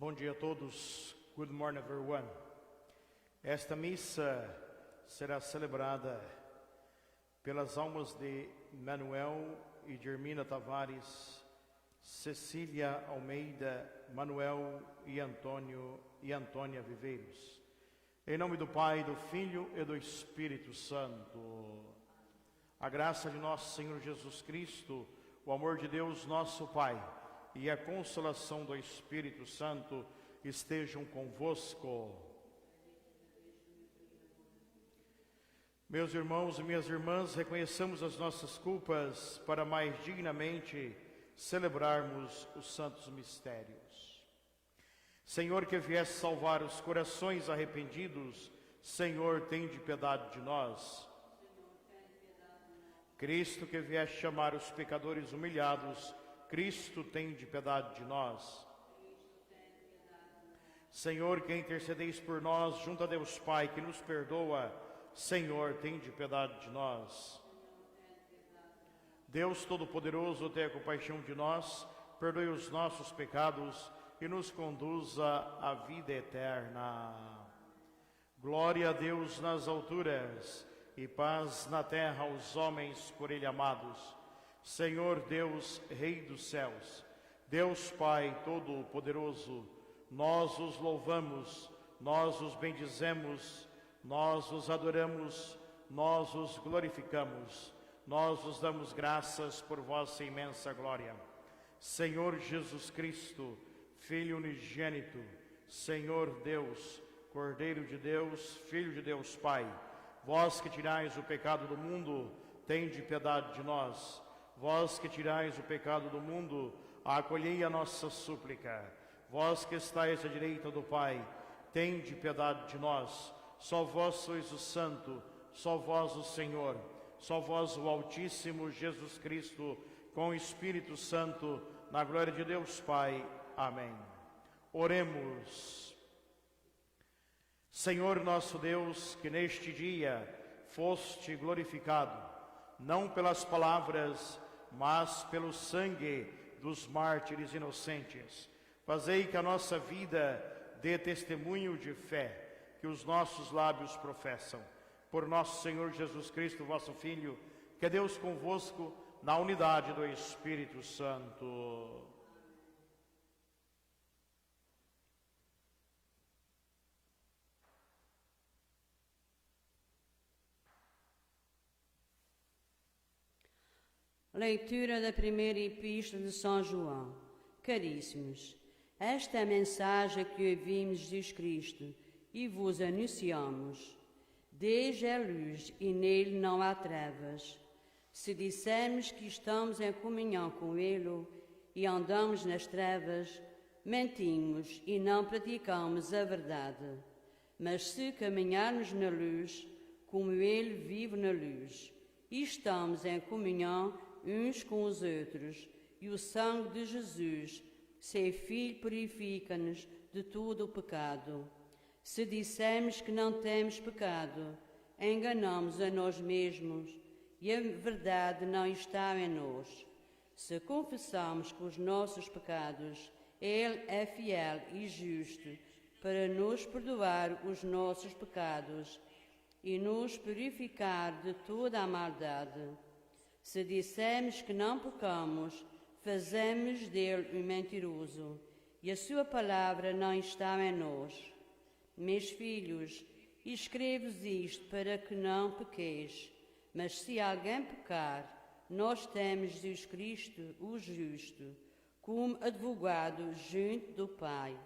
Bom dia a todos. Good morning, everyone. Esta missa será celebrada pelas almas de Manuel e Germina Tavares, Cecília Almeida, Manuel e Antônia Viveiros. Em nome do Pai, do Filho e do Espírito Santo. A graça de nosso Senhor Jesus Cristo, o amor de Deus nosso Pai e a consolação do Espírito Santo estejam convosco. Meus irmãos e minhas irmãs, reconheçamos as nossas culpas para mais dignamente celebrarmos os santos mistérios. Senhor, que viesse salvar os corações arrependidos, Senhor, tende piedade de nós. Cristo, que viesse chamar os pecadores humilhados, Cristo, tende piedade de nós. Senhor, que intercedeis por nós junto a Deus Pai, que nos perdoa, Senhor, tende piedade de nós. Deus Todo-Poderoso, tenha compaixão de nós, perdoe os nossos pecados e nos conduza à vida eterna. Glória a Deus nas alturas e paz na terra aos homens por Ele amados. Senhor Deus, Rei dos céus, Deus Pai Todo-Poderoso, nós os louvamos, nós os bendizemos, nós os adoramos, nós os glorificamos, nós os damos graças por vossa imensa glória. Senhor Jesus Cristo, Filho unigênito, Senhor Deus, Cordeiro de Deus, Filho de Deus Pai, vós que tirais o pecado do mundo, tende piedade de nós. Vós que tirais o pecado do mundo, acolhei a nossa súplica. Vós que estáis à direita do Pai, tende piedade de nós. Só vós sois o Santo, só vós o Senhor, só vós o Altíssimo Jesus Cristo, com o Espírito Santo, na glória de Deus Pai. Amém. Oremos. Senhor nosso Deus, que neste dia foste glorificado, não pelas palavras, mas pelo sangue dos mártires inocentes, fazei que a nossa vida dê testemunho de fé, que os nossos lábios professam. Por nosso Senhor Jesus Cristo, vosso Filho, que é Deus convosco, na unidade do Espírito Santo. Leitura da primeira epístola de São João. Caríssimos, esta é a mensagem que ouvimos de Jesus Cristo e vos anunciamos. Deus é luz e nele não há trevas. Se dissermos que estamos em comunhão com Ele e andamos nas trevas, mentimos e não praticamos a verdade. Mas se caminharmos na luz, como Ele vive na luz, e estamos em comunhão uns com os outros, e o sangue de Jesus, seu Filho, purifica-nos de todo o pecado. Se dissermos que não temos pecado, enganamos a nós mesmos e a verdade não está em nós. Se confessamos com os nossos pecados, Ele é fiel e justo para nos perdoar os nossos pecados e nos purificar de toda a maldade. Se dissermos que não pecamos, fazemos dele um mentiroso e a sua palavra não está em nós. Meus filhos, escrevo-vos isto para que não pequeis, mas se alguém pecar, nós temos Jesus Cristo, o justo, como advogado junto do Pai.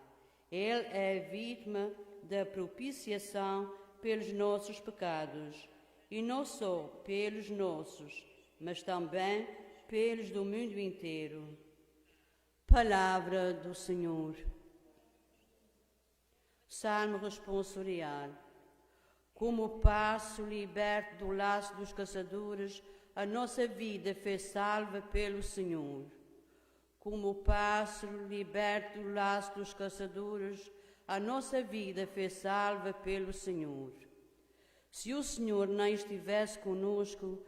Ele é a vítima da propiciação pelos nossos pecados, e não só pelos nossos, mas também pelos do mundo inteiro. Palavra do Senhor. Salmo responsorial. Como o passo liberto do laço dos caçadores, a nossa vida foi salva pelo Senhor. Como o pássaro liberto do laço dos caçadores, a nossa vida foi salva pelo Senhor. Se o Senhor não estivesse conosco,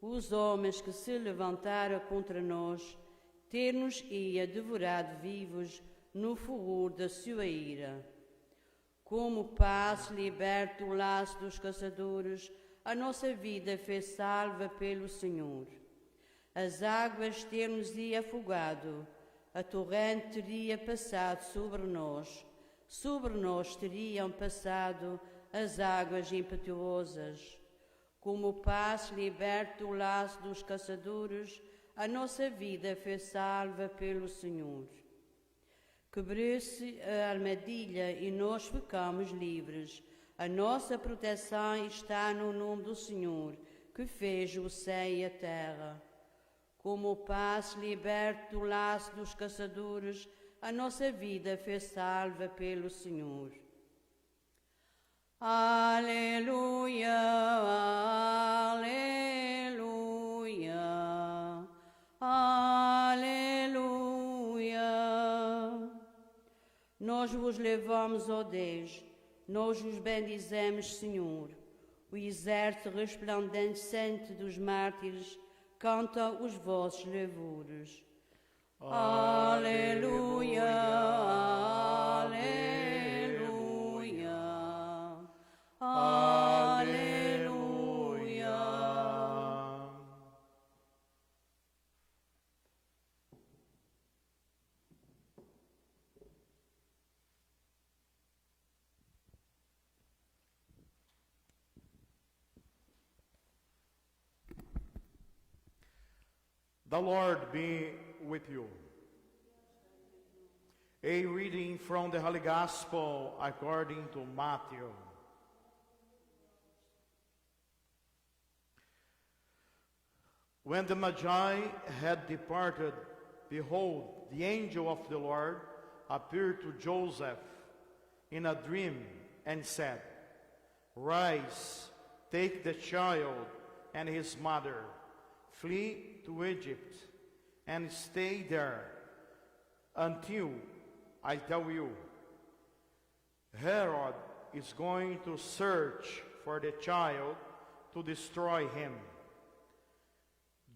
os homens que se levantaram contra nós, ter-nos-ia devorado vivos no furor da sua ira. Como o pássaro liberto do laço dos caçadores, a nossa vida foi salva pelo Senhor. As águas ter-nos-ia afogado, a torrente teria passado sobre nós teriam passado as águas impetuosas. Como o pássaro liberto do laço dos caçadores, a nossa vida foi salva pelo Senhor. Quebrou-se a armadilha e nós ficamos livres. A nossa proteção está no nome do Senhor, que fez o céu e a terra. Como o pássaro liberto do laço dos caçadores, a nossa vida foi salva pelo Senhor. Aleluia, aleluia, aleluia. Nós vos levamos, ó Deus, nós vos bendizemos, Senhor. O exército resplandecente dos mártires canta os vossos louvores. Aleluia, aleluia, aleluia. The Lord be with you. A reading from the Holy Gospel according to Matthew. When the Magi had departed, behold, the angel of the Lord appeared to Joseph in a dream and said, "Rise, take the child and his mother, flee to Egypt, and stay there until I tell you. Herod is going to search for the child to destroy him.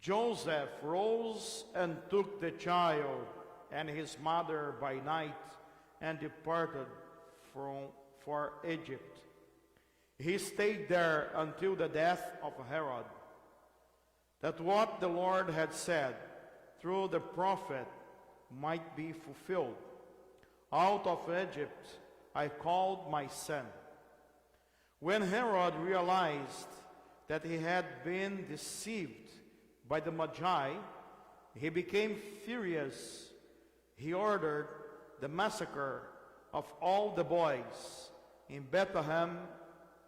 Joseph rose and took the child and his mother by night and departed for Egypt. He stayed there until the death of Herod, that what the Lord had said through the prophet might be fulfilled. Out of Egypt I called my son. When Herod realized that he had been deceived by the Magi, he became furious. He ordered the massacre of all the boys in Bethlehem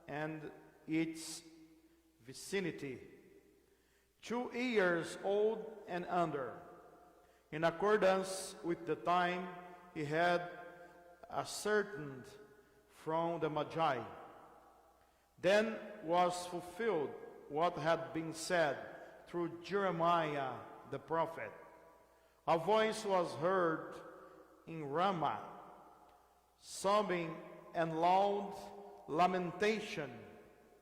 and its vicinity, 2 years old and under, in accordance with the time he had ascertained from the Magi. Then was fulfilled what had been said through Jeremiah the prophet. A voice was heard in Ramah, sobbing and loud lamentation,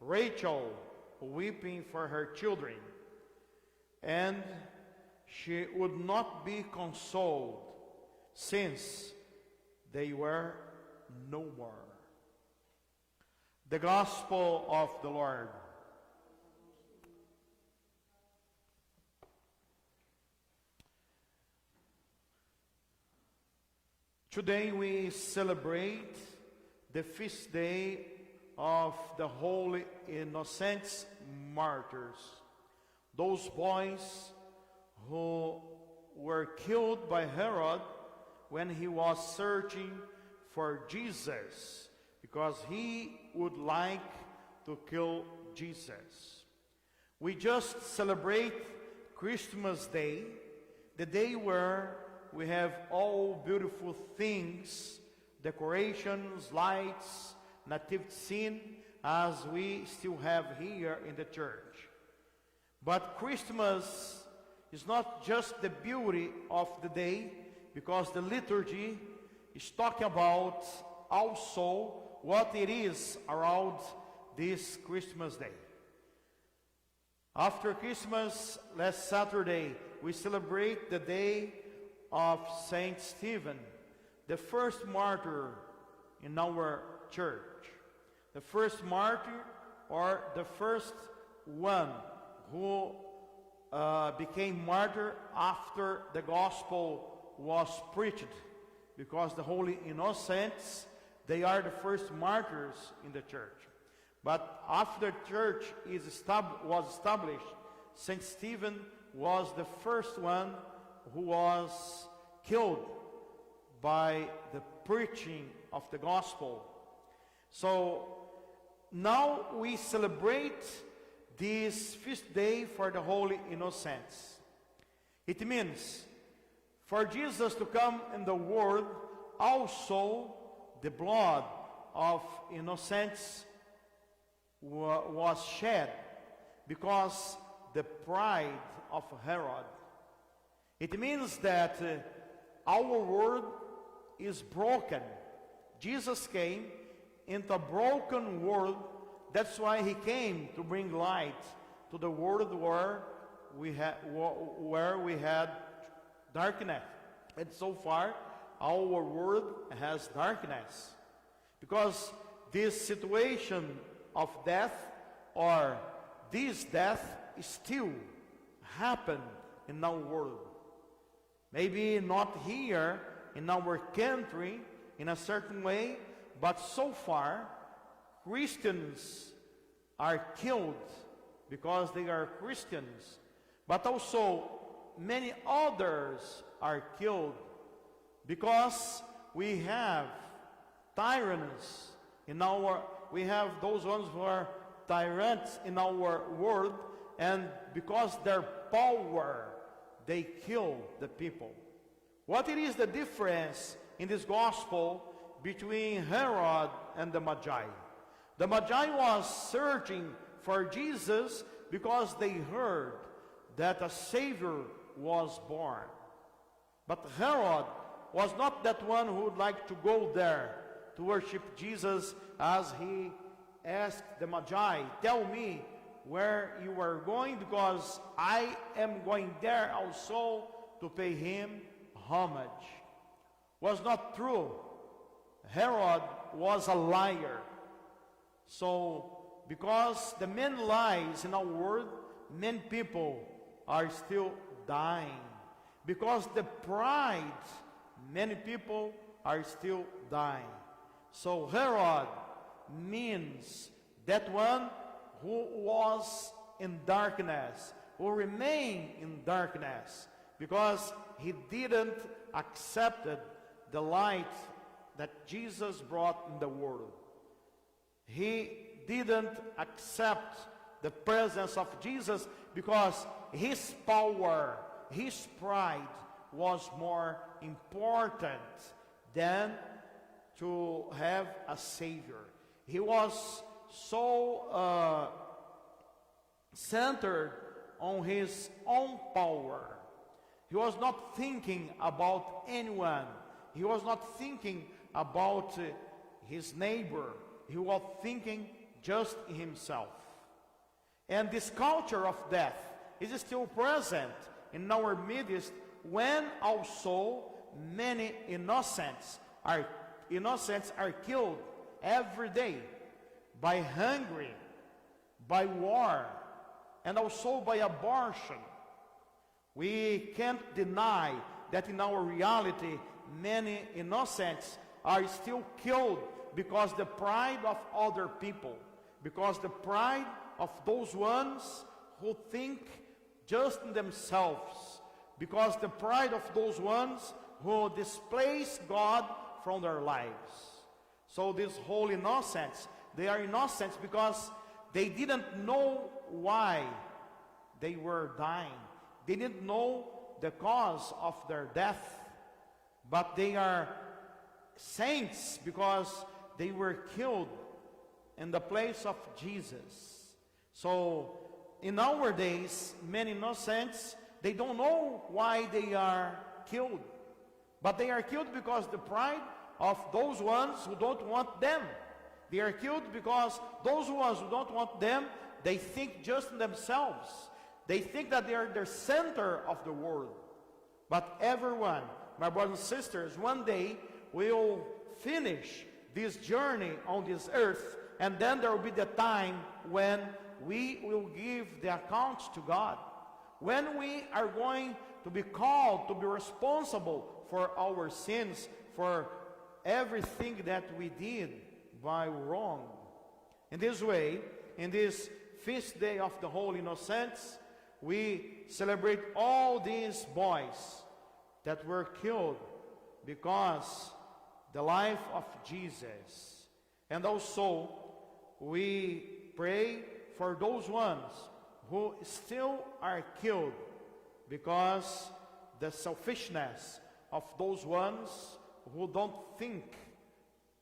Rachel weeping for her children, and she would not be consoled, since they were no more. The Gospel of the Lord. Today we celebrate the feast day of the Holy Innocents Martyrs, those boys who were killed by Herod when he was searching for Jesus, because he would like to kill Jesus. We just celebrate Christmas Day, the day where we have all beautiful things, decorations, lights, nativity scene, as we still have here in the church. But Christmas is not just the beauty of the day, because the liturgy is talking about also what it is around this Christmas day. After Christmas, last Saturday, we celebrate the day of Saint Stephen, the first martyr in our church. The first martyr, or the first one who became martyr after the gospel was preached, because the Holy Innocents, they are the first martyrs in the church. But after the church was established, Saint Stephen was the first one who was killed by the preaching of the gospel. So now we celebrate this feast day for the Holy Innocents. It means for Jesus to come in the world, also the blood of innocents was shed, because the pride of Herod. It means that our world is broken. Jesus came into a broken world. That's why he came to bring light to the world where we had darkness. And so far, our world has darkness, because this situation of death, or this death, still happen in our world. Maybe not here in our country in a certain way, but so far Christians are killed because they are Christians, but also many others are killed because we have tyrants we have those ones who are tyrants in our world, and because their power, they kill the people. What it is the difference in this gospel between Herod and the Magi? The Magi was searching for Jesus because they heard that a Savior was born. But Herod was not that one who would like to go there to worship Jesus, as he asked the Magi, tell me where you are going, because I am going there also to pay him homage. Was not true. Herod was a liar. So, because the men lies in our world, many people are still dying. Because the pride, many people are still dying. So Herod means that one who was in darkness, who remained in darkness, because he didn't accept the light that Jesus brought in the world. He didn't accept the presence of Jesus because his power, his pride was more important than to have a Savior. He was so centered on his own power. He was not thinking about anyone. He was not thinking about his neighbor. He was thinking just himself. And this culture of death is still present in our midst, when also many innocents are killed every day by hunger, by war, and also by abortion. We can't deny that in our reality, many innocents are still killed because the pride of other people, because the pride of those ones who think just in themselves, because the pride of those ones who displace God from their lives. So these whole innocents, they are innocents because they didn't know why they were dying. They didn't know the cause of their death. But they are saints because they were killed in the place of Jesus. So in our days, many innocents, they don't know why they are killed. But they are killed because the pride of those ones who don't want them. They are killed because those ones who don't want them, they think just in themselves. They think that they are the center of the world. But everyone, my brothers and sisters, one day will finish this journey on this earth, and then there will be the time when we will give the accounts to God. When we are going to be called to be responsible for our sins, for everything that we did by wrong. In this way, in this feast day of the Holy Innocents, we celebrate all these boys that were killed because the life of Jesus. And also, we pray for those ones who still are killed because the selfishness of those ones who don't think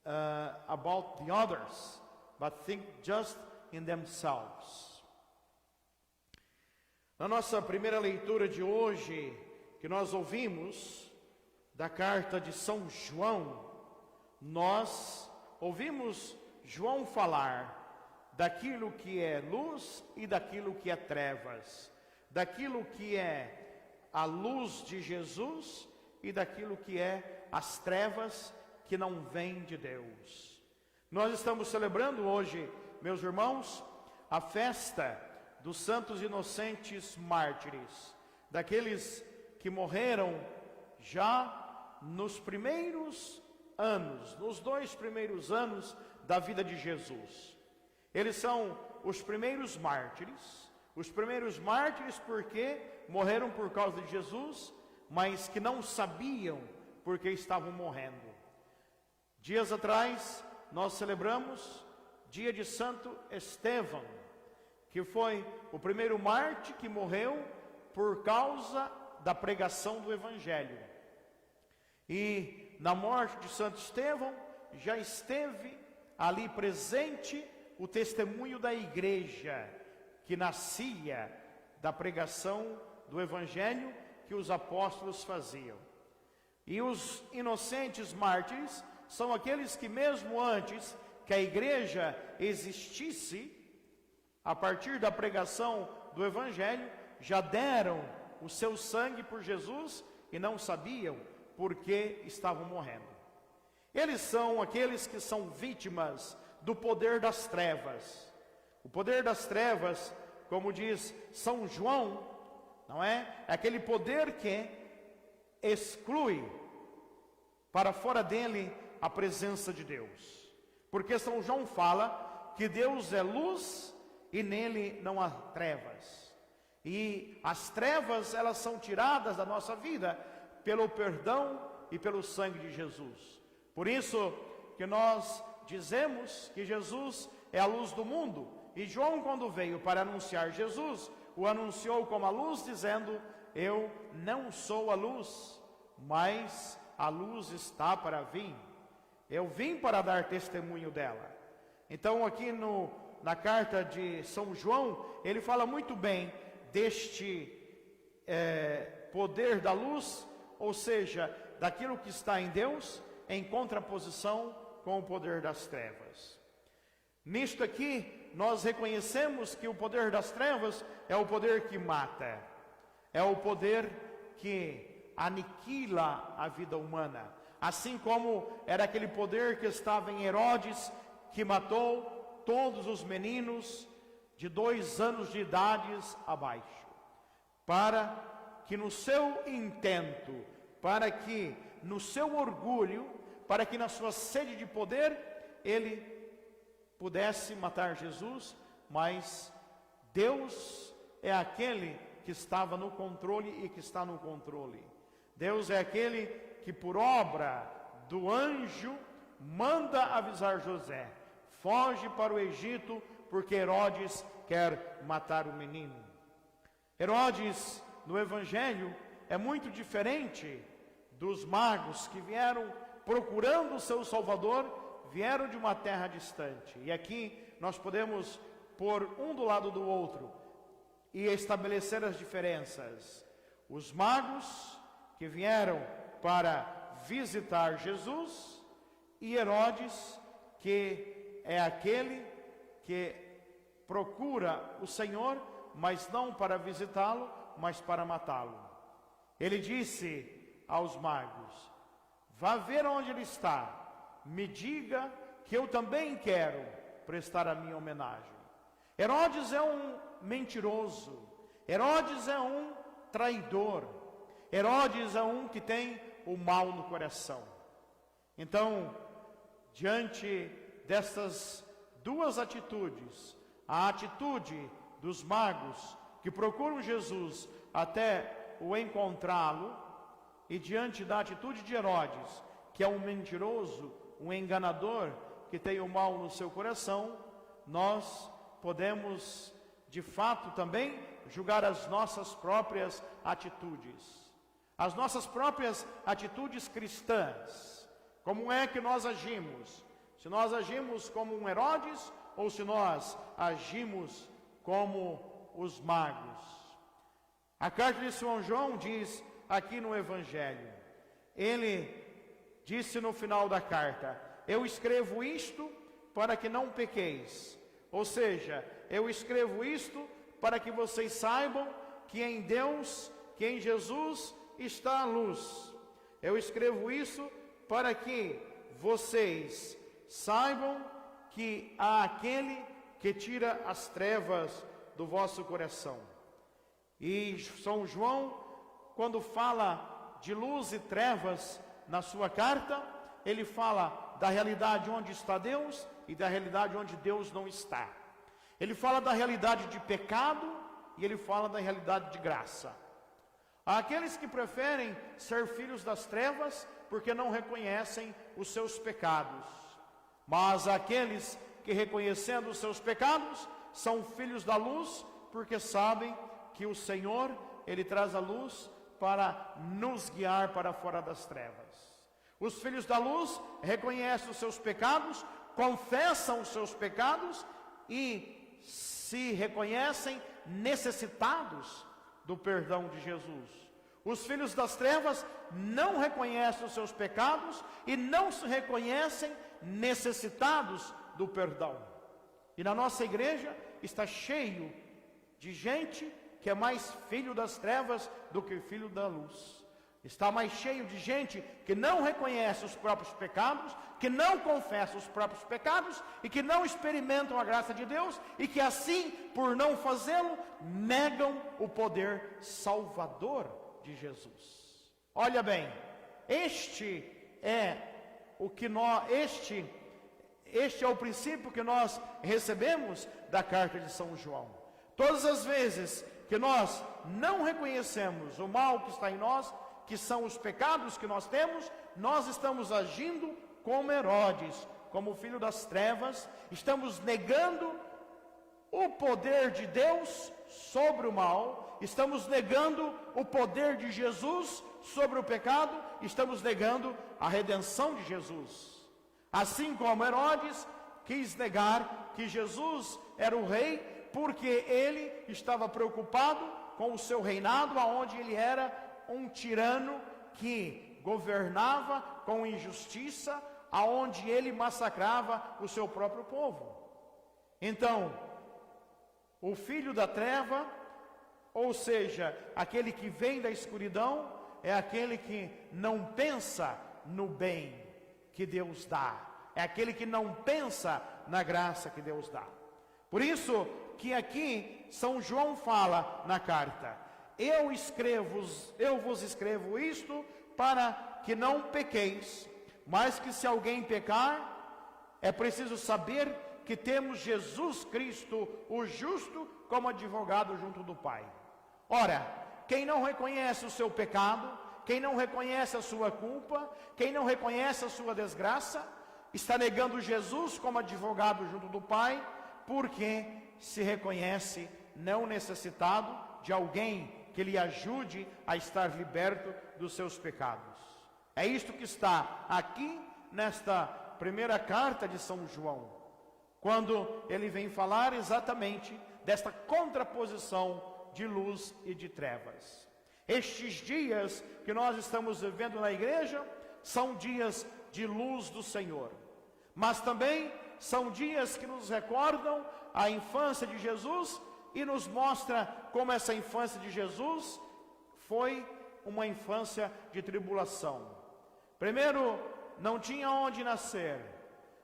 about the others, but think just in themselves. Na nossa primeira leitura de hoje, que nós ouvimos da carta de São João, nós ouvimos João falar daquilo que é luz e daquilo que é trevas, daquilo que é a luz de Jesus e daquilo que é as trevas que não vêm de Deus. Nós estamos celebrando hoje, meus irmãos, a festa dos santos inocentes mártires, daqueles que morreram já nos primeiros anos, nos 2 primeiros anos da vida de Jesus. Eles são os primeiros mártires porque morreram por causa de Jesus, mas que não sabiam porque estavam morrendo. Dias atrás, nós celebramos dia de Santo Estevão, que foi o primeiro mártir que morreu por causa da pregação do Evangelho. E na morte de Santo Estevão, já esteve ali presente o testemunho da igreja que nascia da pregação do evangelho que os apóstolos faziam. E os inocentes mártires são aqueles que mesmo antes que a igreja existisse, a partir da pregação do evangelho, já deram o seu sangue por Jesus e não sabiam por que estavam morrendo. Eles são aqueles que são vítimas do poder das trevas. O poder das trevas, como diz São João, não é? É aquele poder que exclui para fora dele a presença de Deus. Porque São João fala que Deus é luz e nele não há trevas. E as trevas, elas são tiradas da nossa vida pelo perdão e pelo sangue de Jesus. Por isso que nós dizemos que Jesus é a luz do mundo. E João, quando veio para anunciar Jesus, o anunciou como a luz, dizendo: eu não sou a luz, mas a luz está para vir. Eu vim para dar testemunho dela. Então aqui na carta de São João, ele fala muito bem deste poder da luz, ou seja, daquilo que está em Deus, em contraposição com o poder das trevas. Nisto aqui, nós reconhecemos que o poder das trevas é o poder que mata, é o poder que aniquila a vida humana, assim como era aquele poder que estava em Herodes, que matou todos os meninos de 2 anos de idade abaixo, para que no seu intento, para que no seu orgulho, para que na sua sede de poder, ele pudesse matar Jesus, mas Deus é aquele que estava no controle e que está no controle. Deus é aquele que por obra do anjo manda avisar José: foge para o Egito, porque Herodes quer matar o menino. Herodes, no Evangelho, é muito diferente dos magos que vieram procurando o seu Salvador, vieram de uma terra distante. E aqui nós podemos pôr um do lado do outro e estabelecer as diferenças. Os magos que vieram para visitar Jesus, e Herodes, que é aquele que procura o Senhor, mas não para visitá-lo, mas para matá-lo. Ele disse aos magos: vá ver onde ele está, me diga que eu também quero prestar a minha homenagem. Herodes é um mentiroso, Herodes é um traidor, Herodes é um que tem o mal no coração. Então, diante destas duas atitudes, a atitude dos magos que procuram Jesus até o encontrá-lo, e diante da atitude de Herodes, que é um mentiroso, um enganador, que tem o mal no seu coração, nós podemos, de fato, também julgar as nossas próprias atitudes. As nossas próprias atitudes cristãs. Como é que nós agimos? Se nós agimos como um Herodes ou se nós agimos como os magos? A carta de São João diz aqui no Evangelho, ele disse no final da carta: eu escrevo isto para que não pequeis. Ou seja, eu escrevo isto para que vocês saibam que em Deus, que em Jesus está a luz. Eu escrevo isso para que vocês saibam que há aquele que tira as trevas do vosso coração. E São João, quando fala de luz e trevas na sua carta, ele fala da realidade onde está Deus e da realidade onde Deus não está. Ele fala da realidade de pecado e ele fala da realidade de graça. Há aqueles que preferem ser filhos das trevas porque não reconhecem os seus pecados. Mas há aqueles que, reconhecendo os seus pecados, são filhos da luz porque sabem que o Senhor, Ele traz a luz para nos guiar para fora das trevas. Os filhos da luz reconhecem os seus pecados, confessam os seus pecados e se reconhecem necessitados do perdão de Jesus. Os filhos das trevas não reconhecem os seus pecados e não se reconhecem necessitados do perdão. E na nossa igreja está cheio de gente que é mais filho das trevas do que filho da luz. Está mais cheio de gente que não reconhece os próprios pecados, que não confessa os próprios pecados e que não experimentam a graça de Deus e que assim, por não fazê-lo, negam o poder salvador de Jesus. Olha bem, este é o princípio que nós recebemos da carta de São João. Todas as vezes que nós não reconhecemos o mal que está em nós, que são os pecados que nós temos, nós estamos agindo como Herodes, como filho das trevas, estamos negando o poder de Deus sobre o mal, estamos negando o poder de Jesus sobre o pecado, estamos negando a redenção de Jesus. Assim como Herodes quis negar que Jesus era o rei, porque ele estava preocupado com o seu reinado, aonde ele era um tirano que governava com injustiça, aonde ele massacrava o seu próprio povo. Então, o filho da treva, ou seja, aquele que vem da escuridão, é aquele que não pensa no bem que Deus dá, é aquele que não pensa na graça que Deus dá. Por isso que aqui São João fala na carta: eu vos escrevo isto para que não pequeis, mas que se alguém pecar, é preciso saber que temos Jesus Cristo, o justo, como advogado junto do Pai. Ora, quem não reconhece o seu pecado, quem não reconhece a sua culpa, quem não reconhece a sua desgraça, está negando Jesus como advogado junto do Pai, porque se reconhece não necessitado de alguém que lhe ajude a estar liberto dos seus pecados. É isto que está aqui nesta primeira carta de São João, quando ele vem falar exatamente desta contraposição de luz e de trevas. Estes dias que nós estamos vivendo na igreja são dias de luz do Senhor, mas também são dias que nos recordam a infância de Jesus e nos mostra como essa infância de Jesus foi uma infância de tribulação. Primeiro, não tinha onde nascer.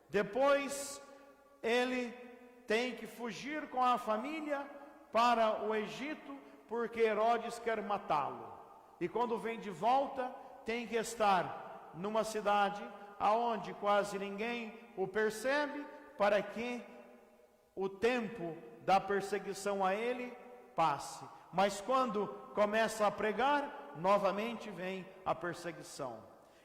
Depois, ele tem que fugir com a família para o Egito, porque Herodes quer matá-lo. E quando vem de volta, tem que estar numa cidade aonde quase ninguém o percebe, para que o tempo da perseguição a ele passe. Mas quando começa a pregar, novamente vem a perseguição.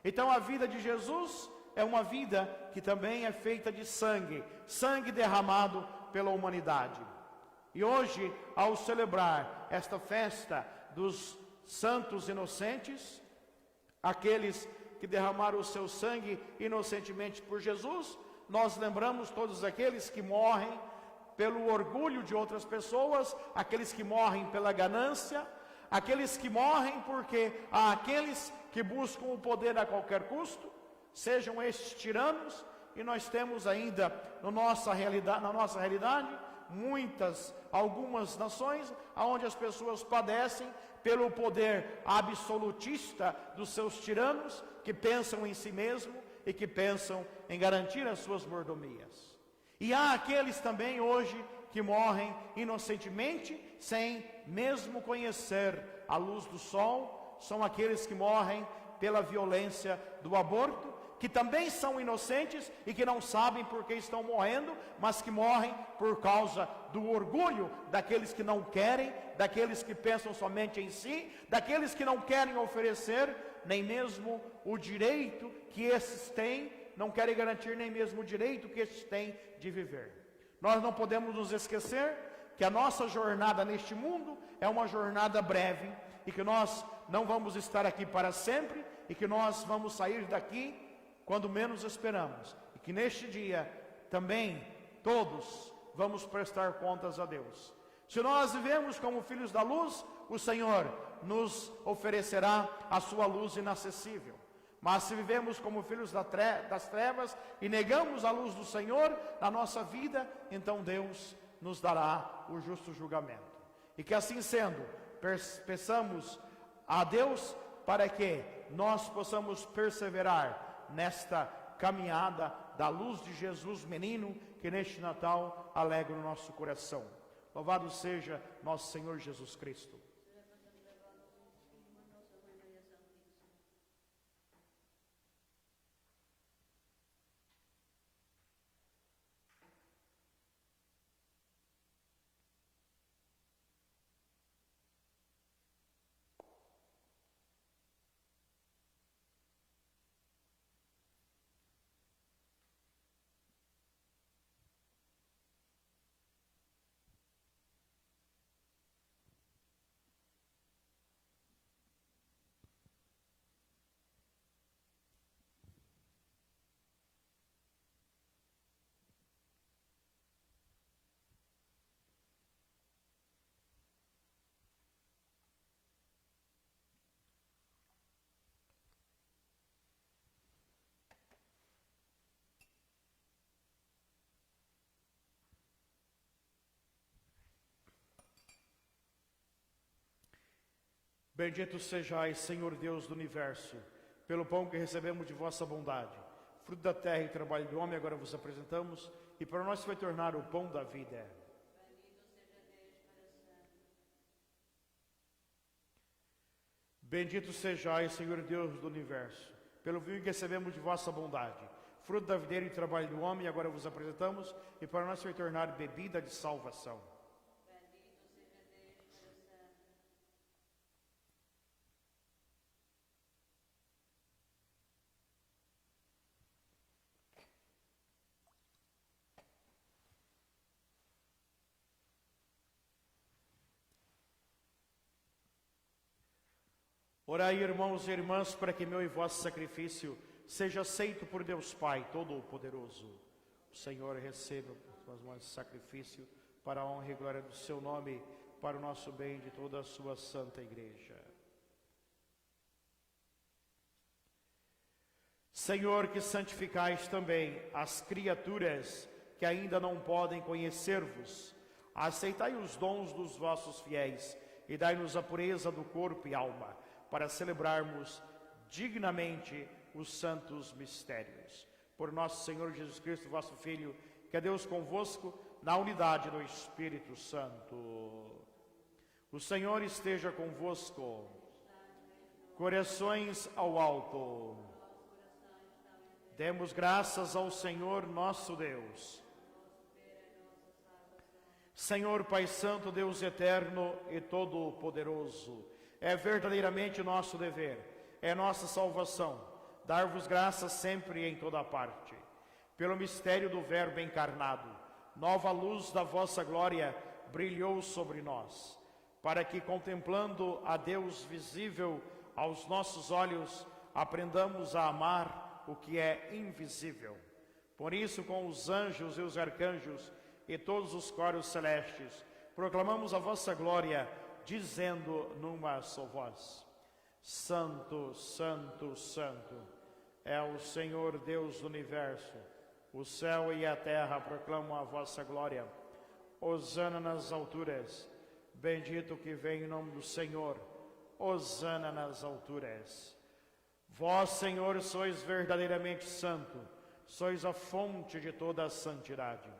Então a vida de Jesus é uma vida que também é feita de sangue, sangue derramado pela humanidade. E hoje, ao celebrar esta festa dos santos inocentes, aqueles que derramaram o seu sangue inocentemente por Jesus, nós lembramos todos aqueles que morrem pelo orgulho de outras pessoas, aqueles que morrem pela ganância, aqueles que morrem porque há aqueles que buscam o poder a qualquer custo, sejam estes tiranos, e nós temos ainda na nossa realidade, algumas nações, onde as pessoas padecem pelo poder absolutista dos seus tiranos, que pensam em si mesmo e que pensam em garantir as suas mordomias. E há aqueles também hoje que morrem inocentemente, sem mesmo conhecer a luz do sol, são aqueles que morrem pela violência do aborto, que também são inocentes e que não sabem por que estão morrendo, mas que morrem por causa do orgulho daqueles que não querem, daqueles que pensam somente em si, daqueles que não querem oferecer nem mesmo o direito que esses têm, não querem garantir nem mesmo o direito que esses têm de viver. Nós não podemos nos esquecer que a nossa jornada neste mundo é uma jornada breve e que nós não vamos estar aqui para sempre e que nós vamos sair daqui quando menos esperamos. E que neste dia também todos vamos prestar contas a Deus. Se nós vivemos como filhos da luz, o Senhor nos oferecerá a sua luz inacessível. Mas se vivemos como filhos das trevas e negamos a luz do Senhor na nossa vida, então Deus nos dará o justo julgamento. E que assim sendo, peçamos a Deus para que nós possamos perseverar nesta caminhada da luz de Jesus menino, que neste Natal alegra o nosso coração. Louvado seja nosso Senhor Jesus Cristo. Bendito sejais, Senhor Deus do universo, pelo pão que recebemos de vossa bondade. Fruto da terra e trabalho do homem, agora vos apresentamos, e para nós vai tornar o pão da vida. Bendito sejais, Senhor Deus do universo, pelo vinho que recebemos de vossa bondade. Fruto da videira e trabalho do homem, agora vos apresentamos, e para nós vai tornar bebida de salvação. Orai, irmãos e irmãs, para que meu e vosso sacrifício seja aceito por Deus Pai Todo-Poderoso. O Senhor receba as suas mãos de sacrifício para a honra e glória do seu nome, para o nosso bem e de toda a sua santa igreja. Senhor, que santificais também as criaturas que ainda não podem conhecer-vos, aceitai os dons dos vossos fiéis e dai-nos a pureza do corpo e alma, para celebrarmos dignamente os santos mistérios. Por nosso Senhor Jesus Cristo, vosso Filho, que é Deus convosco, na unidade do Espírito Santo. O Senhor esteja convosco. Corações ao alto. Demos graças ao Senhor nosso Deus. Senhor Pai Santo, Deus eterno e todo-poderoso, é verdadeiramente nosso dever, é nossa salvação, dar-vos graças sempre e em toda parte. Pelo mistério do Verbo encarnado, nova luz da vossa glória brilhou sobre nós, para que, contemplando a Deus visível aos nossos olhos, aprendamos a amar o que é invisível. Por isso, com os anjos e os arcanjos e todos os coros celestes, proclamamos a vossa glória, dizendo numa só voz: Santo, Santo, Santo, é o Senhor Deus do universo. O céu e a terra proclamam a vossa glória. Hosana nas alturas. Bendito que vem em nome do Senhor. Hosana nas alturas. Vós, Senhor, sois verdadeiramente santo. Sois a fonte de toda a santidade.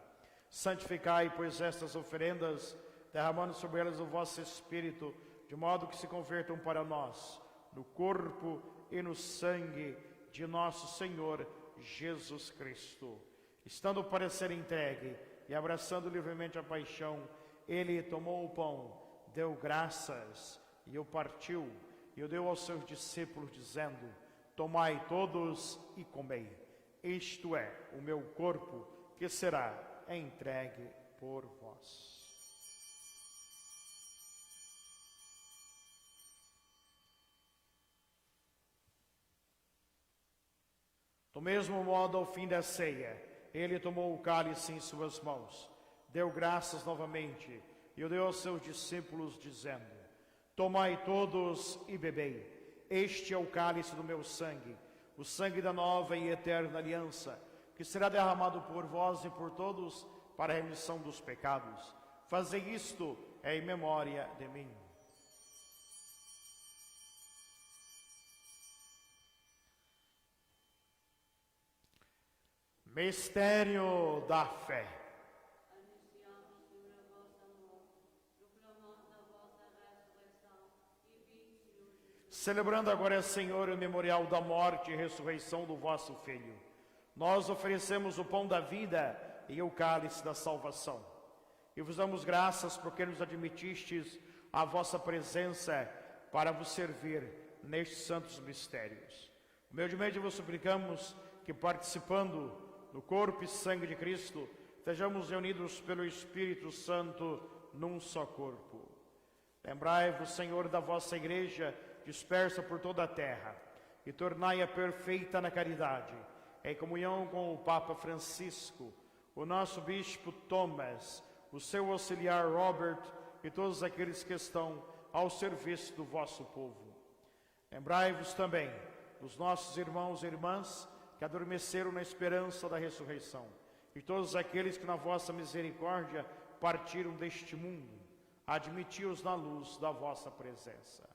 Santificai, pois, estas oferendas, derramando sobre elas o vosso Espírito, de modo que se convertam para nós, no corpo e no sangue de nosso Senhor Jesus Cristo. Estando para ser entregue e abraçando livremente a paixão, ele tomou o pão, deu graças e o partiu, e o deu aos seus discípulos, dizendo: Tomai todos e comei. Isto é o meu corpo, que será entregue por vós. Do mesmo modo, ao fim da ceia, ele tomou o cálice em suas mãos, deu graças novamente e o deu aos seus discípulos, dizendo: tomai todos e bebei, este é o cálice do meu sangue, o sangue da nova e eterna aliança, que será derramado por vós e por todos para a remissão dos pecados. Fazei isto em memória de mim. Mistério da fé. Anunciamos, Senhor, a vossa morte, proclamamos a vossa ressurreição e vinde, Senhor Jesus. Celebrando agora, Senhor, o memorial da morte e ressurreição do vosso Filho, nós oferecemos o pão da vida e o cálice da salvação. E vos damos graças porque nos admitistes a vossa presença para vos servir nestes santos mistérios. Humildemente vos suplicamos que, participando do corpo e sangue de Cristo, estejamos reunidos pelo Espírito Santo num só corpo. Lembrai-vos, Senhor, da vossa igreja dispersa por toda a terra e tornai-a perfeita na caridade, em comunhão com o Papa Francisco, o nosso bispo Thomas, o seu auxiliar Robert e todos aqueles que estão ao serviço do vosso povo. Lembrai-vos também dos nossos irmãos e irmãs que adormeceram na esperança da ressurreição, e todos aqueles que na vossa misericórdia partiram deste mundo, admiti-os na luz da vossa presença.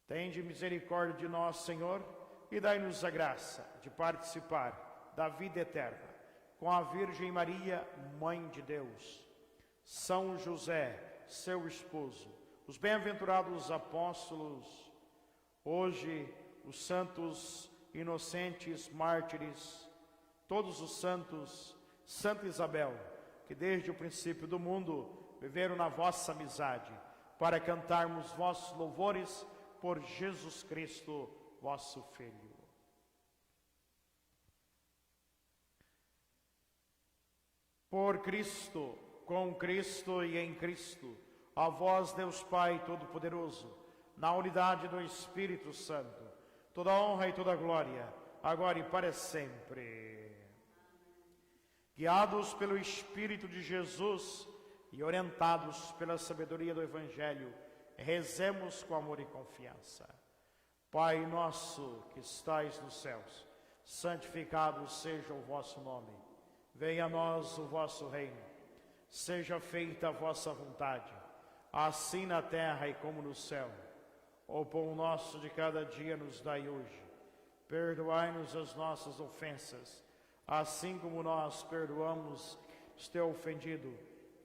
Tende misericórdia de nós, Senhor, e dai-nos a graça de participar da vida eterna com a Virgem Maria, Mãe de Deus, São José, seu esposo, os bem-aventurados apóstolos, hoje os santos inocentes mártires, todos os santos, Santa Isabel, que desde o princípio do mundo viveram na vossa amizade, para cantarmos vossos louvores por Jesus Cristo, vosso Filho. Por Cristo, com Cristo e em Cristo, a vós, Deus Pai Todo-Poderoso, na unidade do Espírito Santo, toda honra e toda glória, agora e para sempre. Guiados pelo Espírito de Jesus e orientados pela sabedoria do Evangelho, rezemos com amor e confiança. Pai nosso que estais nos céus, santificado seja o vosso nome. Venha a nós o vosso reino. Seja feita a vossa vontade, assim na terra e como no céu. O pão nosso de cada dia nos dai hoje. Perdoai-nos as nossas ofensas, assim como nós perdoamos os que têm ofendido.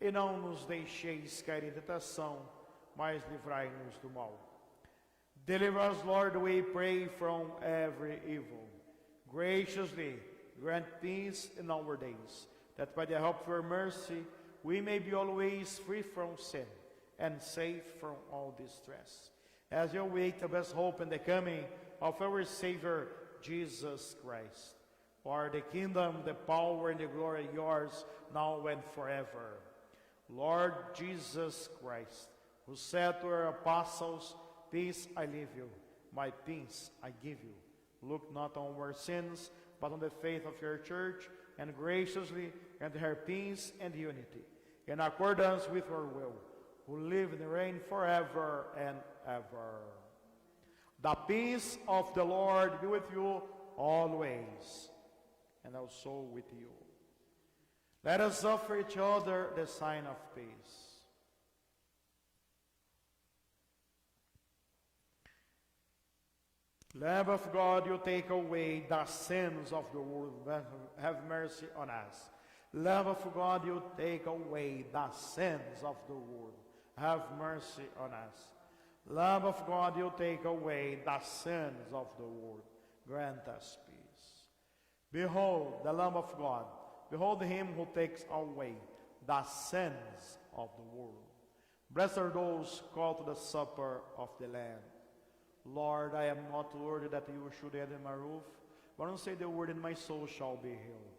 E não nos deixeis cair em tentação, mas livrai-nos do mal. Deliver us, Lord, we pray, from every evil. Graciously grant peace in our days, that by the help of your mercy we may be always free from sin and safe from all distress, as you await the best hope in the coming of our Savior, Jesus Christ. For the kingdom, the power, and the glory are yours, now and forever. Lord Jesus Christ, who said to our apostles, peace I leave you, my peace I give you. Look not on our sins, but on the faith of your church, and graciously grant her peace and unity, in accordance with your will, who live and reign forever and ever. The peace of the Lord be with you always, and also with you. Let us offer each other the sign of peace. Lamb of God, you take away the sins of the world. Have mercy on us. Lamb of God, you take away the sins of the world. Have mercy on us. Lamb of God, you take away the sins of the world. Grant us peace. Behold the Lamb of God. Behold him who takes away the sins of the world. Blessed are those called to the supper of the Lamb. Lord, I am not worthy that you should enter my roof, but only say the word and my soul shall be healed.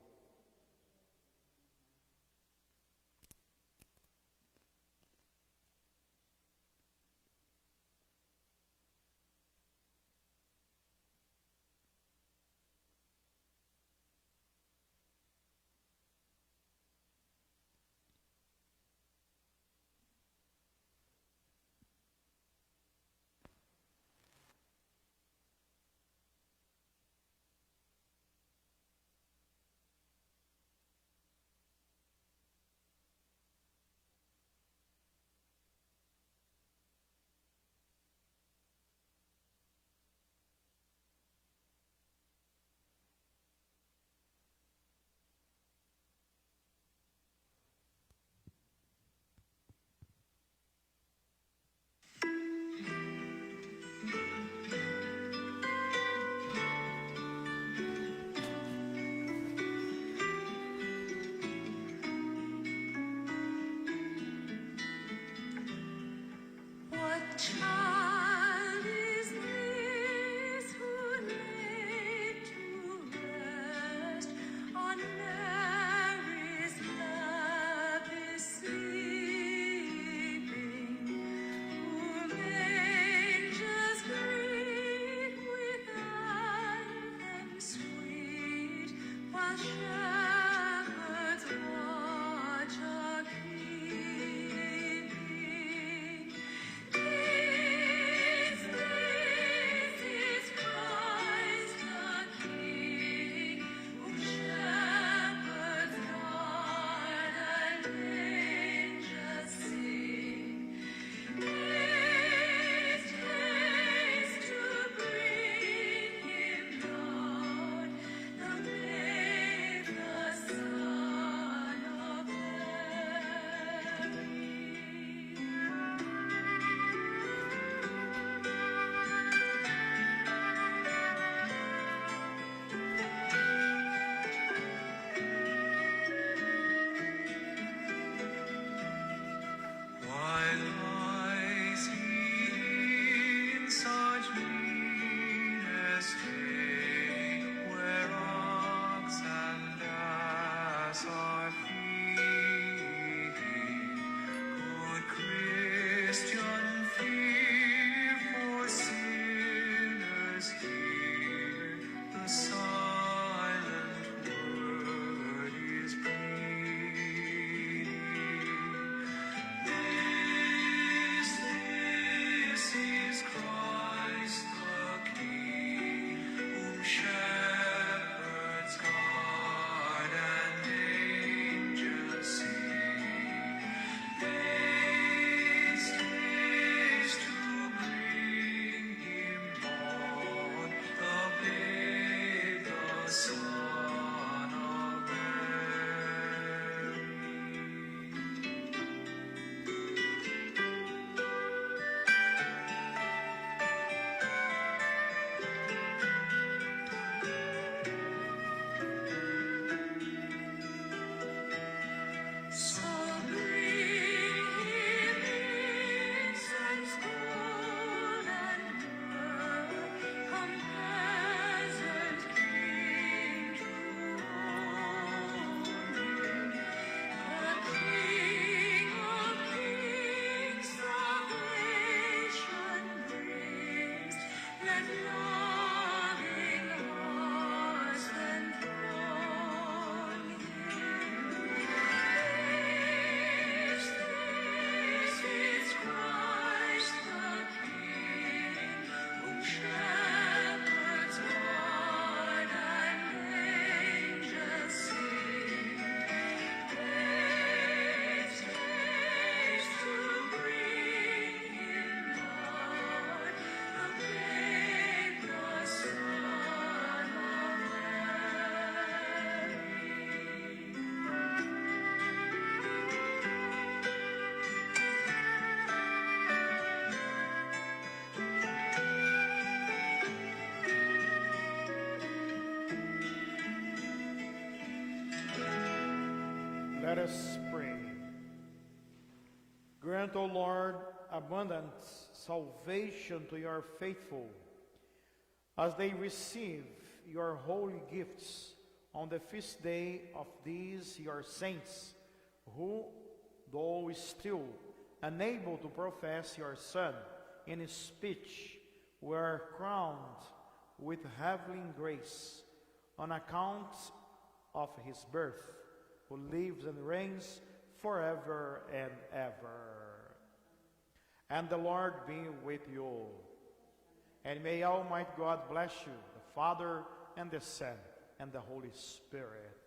Let us pray. Grant, O Lord, abundant salvation to your faithful, as they receive your holy gifts on the feast day of these your saints, who, though still unable to profess your Son in speech, were crowned with heavenly grace on account of his birth, who lives and reigns forever and ever. And the Lord be with you. And may Almighty God bless you, the Father and the Son and the Holy Spirit.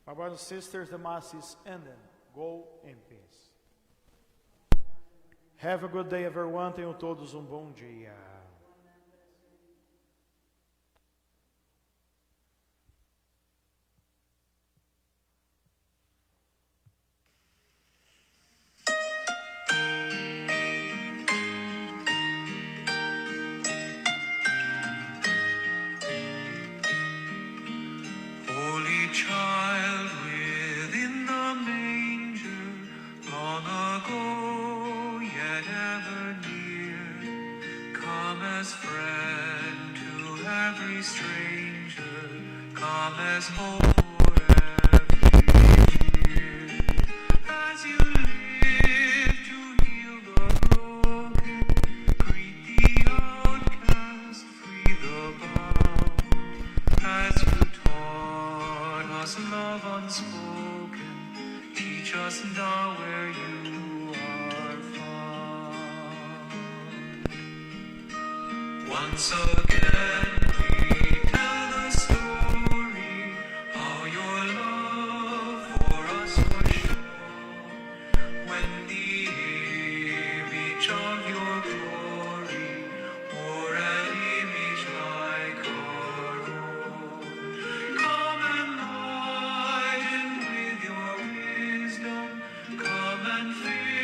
My brothers and sisters, the Mass is ended. Go in peace. Have a good day, everyone. Tenham todos bom dia. Holy child within the manger, long ago yet ever near, come as friend to every stranger, come as hope for every year. As you live to heal the broken, greet the outcast, free the bound. As you taught us love unspoken, teach us now where you are found. Once again we tell the story, how your love for us was shown, when the image of your glory wore an image like our own. Come enlighten with your wisdom, come and fill